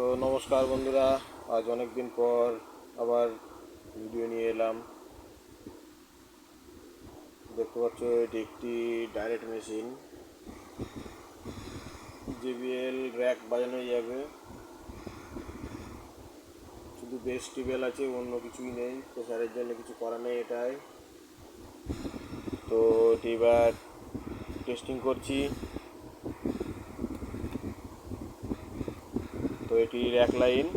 তো নমস্কার বন্ধুরা, আজ অনেক দিন পর আবার ভিডিও নিয়ে এলাম। দেখতে পাচ্ছ এটি একটি ডাইরেক্ট মেশিন। JBL র্যাক বাজানো যাবে, শুধু বেস টিউবওয়েল আছে, অন্য কিছুই নেই। প্রেসারের জন্য কিছু করা নেই এটাই। তো এটি এবার টেস্টিং করছি। তো এটি র্যাক লাইন,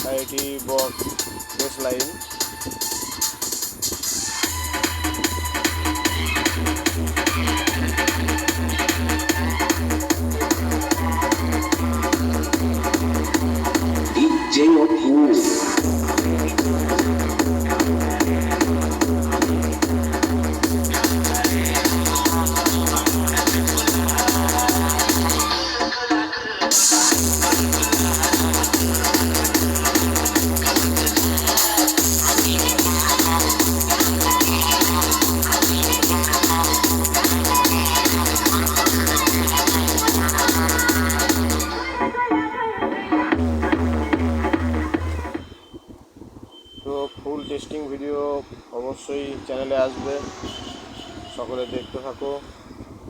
আর এটি বেস লাইন। তো ফুল টেস্টিং ভিডিও অবশ্যই চ্যানেলে আসবে, সকলে দেখতে থাকো।